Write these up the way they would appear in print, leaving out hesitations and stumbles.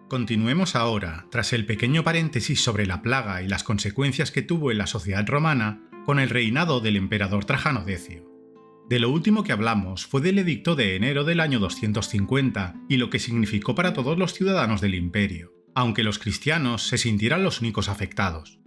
Continuemos ahora, tras el pequeño paréntesis sobre la plaga y las consecuencias que tuvo en la sociedad romana, con el reinado del emperador Trajano Decio. De lo último que hablamos fue del edicto de enero del año 250 y lo que significó para todos los ciudadanos del imperio, aunque los cristianos se sintieran los únicos afectados.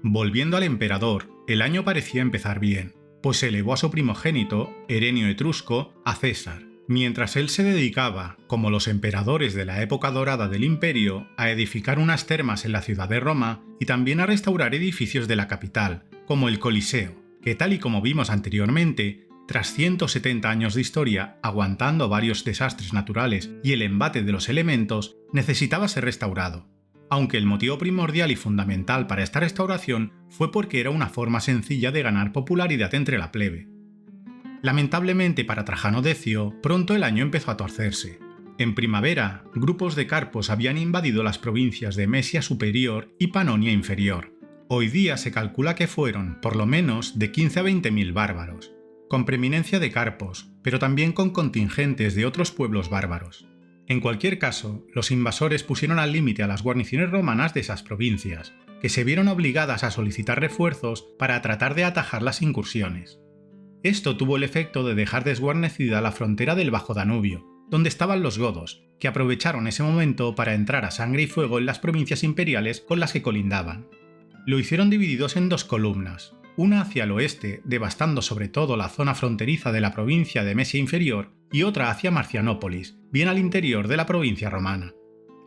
Volviendo al emperador, el año parecía empezar bien, pues elevó a su primogénito, Herenio Etrusco, a César, mientras él se dedicaba, como los emperadores de la época dorada del imperio, a edificar unas termas en la ciudad de Roma y también a restaurar edificios de la capital, como el Coliseo, que tal y como vimos anteriormente, tras 170 años de historia, aguantando varios desastres naturales y el embate de los elementos, necesitaba ser restaurado. Aunque el motivo primordial y fundamental para esta restauración fue porque era una forma sencilla de ganar popularidad entre la plebe. Lamentablemente para Trajano Decio, pronto el año empezó a torcerse. En primavera, grupos de carpos habían invadido las provincias de Mesia Superior y Panonia Inferior. Hoy día se calcula que fueron, por lo menos, de 15 a 20.000 bárbaros, con preeminencia de carpos, pero también con contingentes de otros pueblos bárbaros. En cualquier caso, los invasores pusieron al límite a las guarniciones romanas de esas provincias, que se vieron obligadas a solicitar refuerzos para tratar de atajar las incursiones. Esto tuvo el efecto de dejar desguarnecida la frontera del Bajo Danubio, donde estaban los godos, que aprovecharon ese momento para entrar a sangre y fuego en las provincias imperiales con las que colindaban. Lo hicieron divididos en dos columnas, una hacia el oeste, devastando sobre todo la zona fronteriza de la provincia de Mesia Inferior, y otra hacia Marcianópolis, bien al interior de la provincia romana.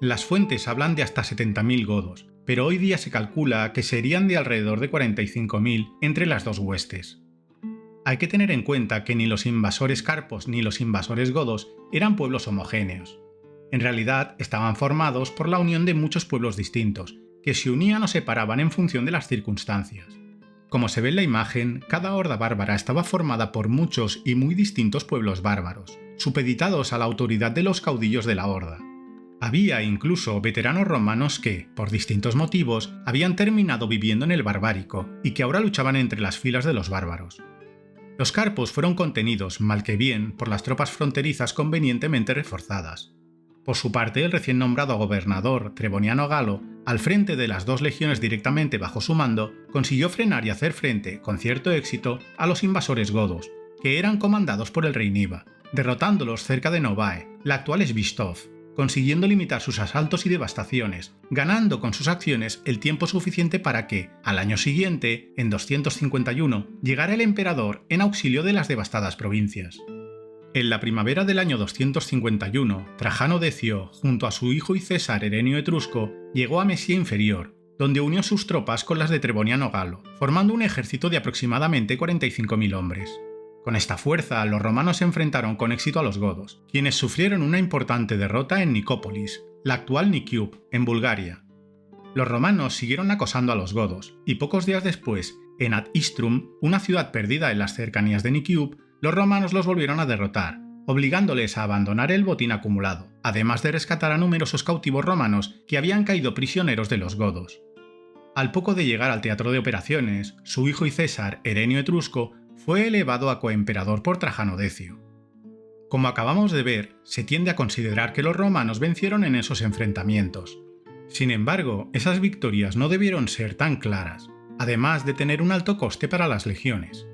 Las fuentes hablan de hasta 70.000 godos, pero hoy día se calcula que serían de alrededor de 45.000 entre las dos huestes. Hay que tener en cuenta que ni los invasores carpos ni los invasores godos eran pueblos homogéneos. En realidad estaban formados por la unión de muchos pueblos distintos, que se unían o separaban en función de las circunstancias. Como se ve en la imagen, cada horda bárbara estaba formada por muchos y muy distintos pueblos bárbaros, supeditados a la autoridad de los caudillos de la horda. Había incluso veteranos romanos que, por distintos motivos, habían terminado viviendo en el barbárico y que ahora luchaban entre las filas de los bárbaros. Los carpos fueron contenidos, mal que bien, por las tropas fronterizas convenientemente reforzadas. Por su parte, el recién nombrado gobernador Treboniano Galo, al frente de las dos legiones directamente bajo su mando, consiguió frenar y hacer frente, con cierto éxito, a los invasores godos, que eran comandados por el rey Niva, derrotándolos cerca de Novae, la actual Svistov, consiguiendo limitar sus asaltos y devastaciones, ganando con sus acciones el tiempo suficiente para que, al año siguiente, en 251, llegara el emperador en auxilio de las devastadas provincias. En la primavera del año 251, Trajano Decio, junto a su hijo y César Herenio Etrusco, llegó a Mesia Inferior, donde unió sus tropas con las de Treboniano Galo, formando un ejército de aproximadamente 45.000 hombres. Con esta fuerza, los romanos se enfrentaron con éxito a los godos, quienes sufrieron una importante derrota en Nicópolis, la actual Nikiup, en Bulgaria. Los romanos siguieron acosando a los godos, y pocos días después, en Ad-Istrum, una ciudad perdida en las cercanías de Nikiup, los romanos los volvieron a derrotar, obligándoles a abandonar el botín acumulado, además de rescatar a numerosos cautivos romanos que habían caído prisioneros de los godos. Al poco de llegar al teatro de operaciones, su hijo y César, Herenio Etrusco, fue elevado a coemperador por Trajano Decio. Como acabamos de ver, se tiende a considerar que los romanos vencieron en esos enfrentamientos. Sin embargo, esas victorias no debieron ser tan claras, además de tener un alto coste para las legiones.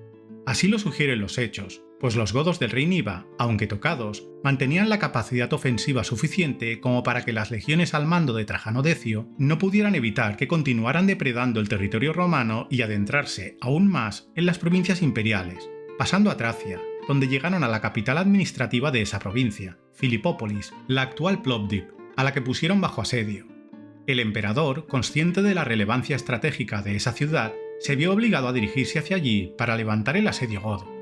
Así lo sugieren los hechos, pues los godos del rey Niva, aunque tocados, mantenían la capacidad ofensiva suficiente como para que las legiones al mando de Trajano Decio no pudieran evitar que continuaran depredando el territorio romano y adentrarse aún más en las provincias imperiales, pasando a Tracia, donde llegaron a la capital administrativa de esa provincia, Filipópolis, la actual Plovdiv, a la que pusieron bajo asedio. El emperador, consciente de la relevancia estratégica de esa ciudad, se vio obligado a dirigirse hacia allí para levantar el asedio godo.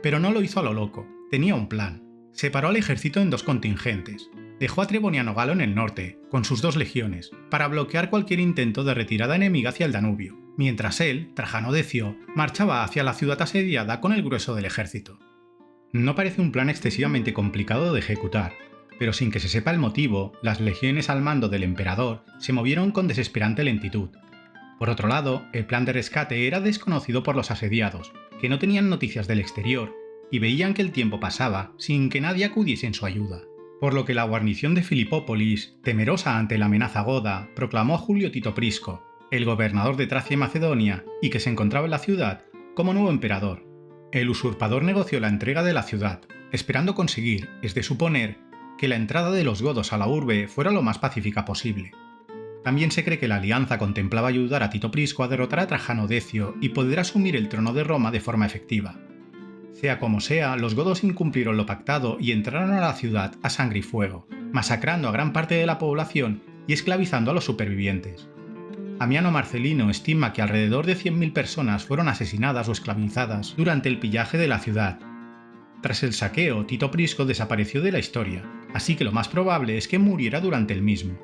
Pero no lo hizo a lo loco, tenía un plan. Separó al ejército en dos contingentes. Dejó a Treboniano Galo en el norte, con sus dos legiones, para bloquear cualquier intento de retirada enemiga hacia el Danubio, mientras él, Trajano Decio, marchaba hacia la ciudad asediada con el grueso del ejército. No parece un plan excesivamente complicado de ejecutar. pero sin que se sepa el motivo, las legiones al mando del emperador se movieron con desesperante lentitud. Por otro lado, el plan de rescate era desconocido por los asediados, que no tenían noticias del exterior y veían que el tiempo pasaba sin que nadie acudiese en su ayuda. Por lo que la guarnición de Filipópolis, temerosa ante la amenaza goda, proclamó a Julio Tito Prisco, el gobernador de Tracia y Macedonia y que se encontraba en la ciudad, como nuevo emperador. El usurpador negoció la entrega de la ciudad, esperando conseguir, es de suponer, que la entrada de los godos a la urbe fuera lo más pacífica posible. También se cree que la alianza contemplaba ayudar a Tito Prisco a derrotar a Trajano Decio y poder asumir el trono de Roma de forma efectiva. Sea como sea, los godos incumplieron lo pactado y entraron a la ciudad a sangre y fuego, masacrando a gran parte de la población y esclavizando a los supervivientes. Amiano Marcelino estima que alrededor de 100.000 personas fueron asesinadas o esclavizadas durante el pillaje de la ciudad. Tras el saqueo, Tito Prisco desapareció de la historia, así que lo más probable es que muriera durante el mismo.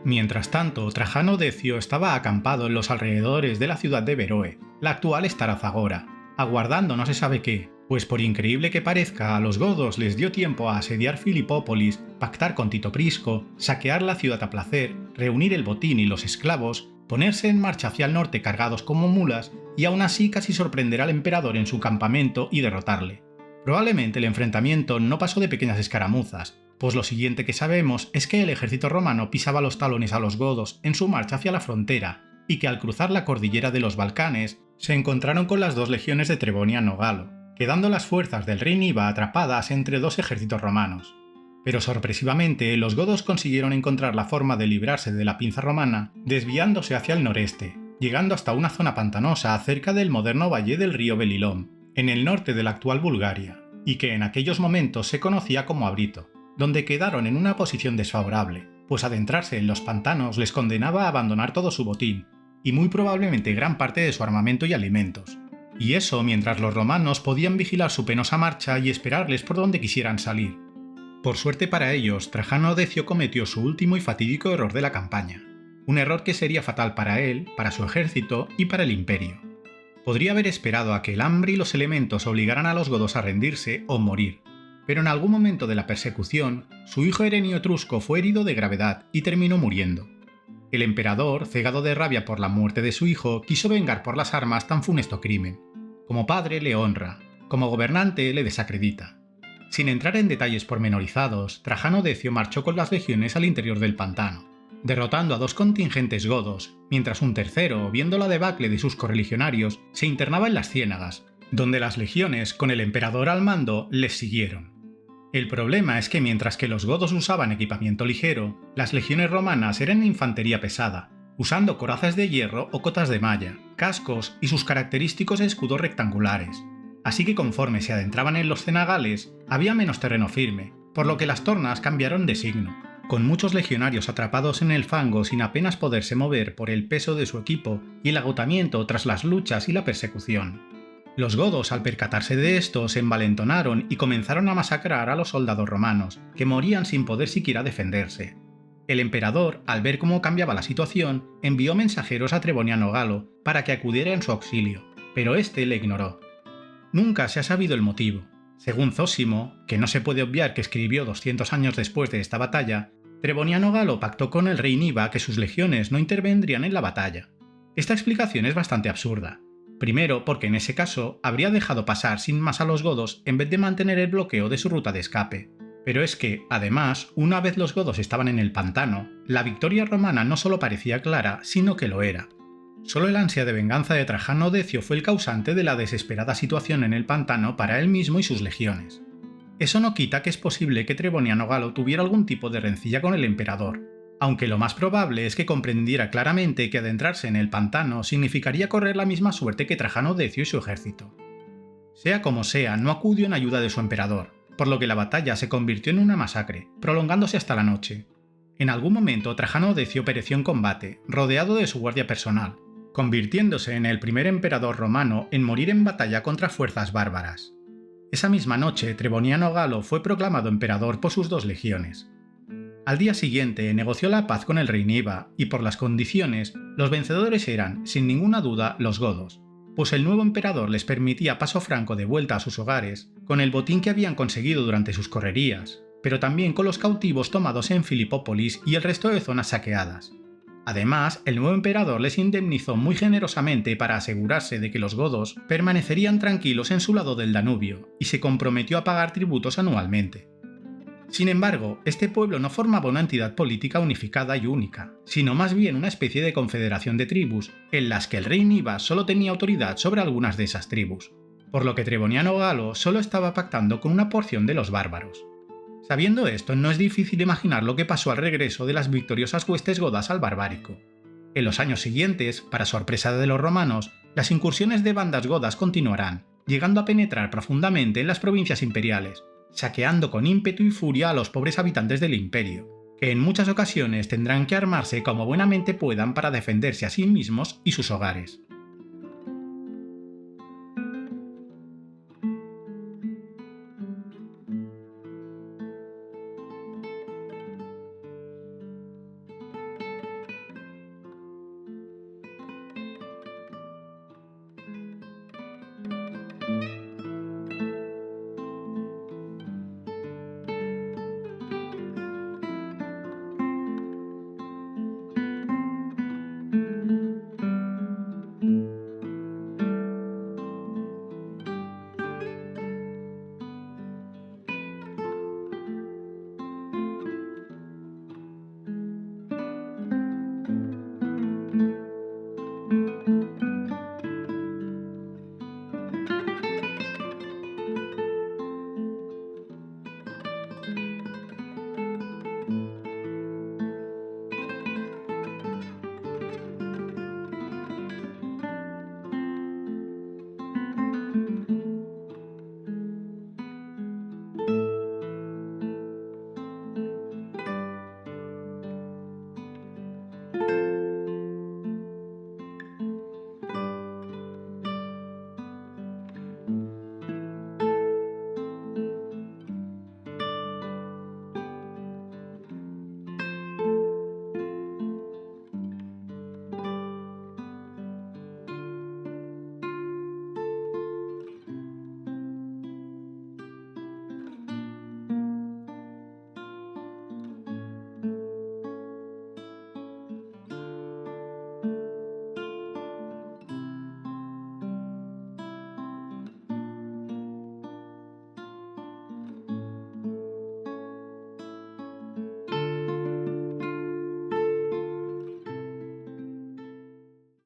Mientras tanto, Trajano Decio estaba acampado en los alrededores de la ciudad de Beroe, la actual Starazagora, aguardando no se sabe qué, pues por increíble que parezca, a los godos les dio tiempo a asediar Filipópolis, pactar con Tito Prisco, saquear la ciudad a placer, reunir el botín y los esclavos, ponerse en marcha hacia el norte cargados como mulas y aún así casi sorprender al emperador en su campamento y derrotarle. Probablemente el enfrentamiento no pasó de pequeñas escaramuzas, pues lo siguiente que sabemos es que el ejército romano pisaba los talones a los godos en su marcha hacia la frontera y que al cruzar la cordillera de los Balcanes se encontraron con las dos legiones de Treboniano Galo, quedando las fuerzas del rey Niba atrapadas entre dos ejércitos romanos. Pero sorpresivamente los godos consiguieron encontrar la forma de librarse de la pinza romana desviándose hacia el noreste, llegando hasta una zona pantanosa cerca del moderno valle del río Belilón, en el norte de la actual Bulgaria, y que en aquellos momentos se conocía como Abrito, donde quedaron en una posición desfavorable, pues adentrarse en los pantanos les condenaba a abandonar todo su botín, y muy probablemente gran parte de su armamento y alimentos. Y eso mientras los romanos podían vigilar su penosa marcha y esperarles por donde quisieran salir. Por suerte para ellos, Trajano Decio cometió su último y fatídico error de la campaña, un error que sería fatal para él, para su ejército y para el imperio. Podría haber esperado a que el hambre y los elementos obligaran a los godos a rendirse o morir, pero en algún momento de la persecución, su hijo Herenio Etrusco fue herido de gravedad y terminó muriendo. El emperador, cegado de rabia por la muerte de su hijo, quiso vengar por las armas tan funesto crimen. Como padre le honra, como gobernante le desacredita. Sin entrar en detalles pormenorizados, Trajano Decio marchó con las legiones al interior del pantano, derrotando a dos contingentes godos, mientras un tercero, viendo la debacle de sus correligionarios, se internaba en las ciénagas, donde las legiones, con el emperador al mando, les siguieron. El problema es que mientras que los godos usaban equipamiento ligero, las legiones romanas eran infantería pesada, usando corazas de hierro o cotas de malla, cascos y sus característicos escudos rectangulares. Así que conforme se adentraban en los cenagales, había menos terreno firme, por lo que las tornas cambiaron de signo, con muchos legionarios atrapados en el fango sin apenas poderse mover por el peso de su equipo y el agotamiento tras las luchas y la persecución. Los godos, al percatarse de esto, se envalentonaron y comenzaron a masacrar a los soldados romanos, que morían sin poder siquiera defenderse. El emperador, al ver cómo cambiaba la situación, envió mensajeros a Treboniano Galo para que acudiera en su auxilio, pero este le ignoró. Nunca se ha sabido el motivo. Según Zósimo, que no se puede obviar que escribió 200 años después de esta batalla, Treboniano Galo pactó con el rey Niba que sus legiones no intervendrían en la batalla. Esta explicación es bastante absurda. Primero, porque en ese caso habría dejado pasar sin más a los godos en vez de mantener el bloqueo de su ruta de escape. Pero es que, además, una vez los godos estaban en el pantano, la victoria romana no solo parecía clara, sino que lo era. Solo el ansia de venganza de Trajano Decio fue el causante de la desesperada situación en el pantano para él mismo y sus legiones. Eso no quita que es posible que Treboniano Galo tuviera algún tipo de rencilla con el emperador, aunque lo más probable es que comprendiera claramente que adentrarse en el pantano significaría correr la misma suerte que Trajano Decio y su ejército. Sea como sea, no acudió en ayuda de su emperador, por lo que la batalla se convirtió en una masacre, prolongándose hasta la noche. En algún momento Trajano Decio pereció en combate, rodeado de su guardia personal, convirtiéndose en el primer emperador romano en morir en batalla contra fuerzas bárbaras. Esa misma noche, Treboniano Galo fue proclamado emperador por sus dos legiones. Al día siguiente negoció la paz con el rey Niba, y por las condiciones, los vencedores eran, sin ninguna duda, los godos, pues el nuevo emperador les permitía paso franco de vuelta a sus hogares, con el botín que habían conseguido durante sus correrías, pero también con los cautivos tomados en Filipópolis y el resto de zonas saqueadas. Además, el nuevo emperador les indemnizó muy generosamente para asegurarse de que los godos permanecerían tranquilos en su lado del Danubio, y se comprometió a pagar tributos anualmente. Sin embargo, este pueblo no formaba una entidad política unificada y única, sino más bien una especie de confederación de tribus, en las que el rey Nibas solo tenía autoridad sobre algunas de esas tribus, por lo que Treboniano Galo solo estaba pactando con una porción de los bárbaros. Sabiendo esto, no es difícil imaginar lo que pasó al regreso de las victoriosas huestes godas al Barbárico. En los años siguientes, para sorpresa de los romanos, las incursiones de bandas godas continuarán, llegando a penetrar profundamente en las provincias imperiales, saqueando con ímpetu y furia a los pobres habitantes del imperio, que en muchas ocasiones tendrán que armarse como buenamente puedan para defenderse a sí mismos y sus hogares.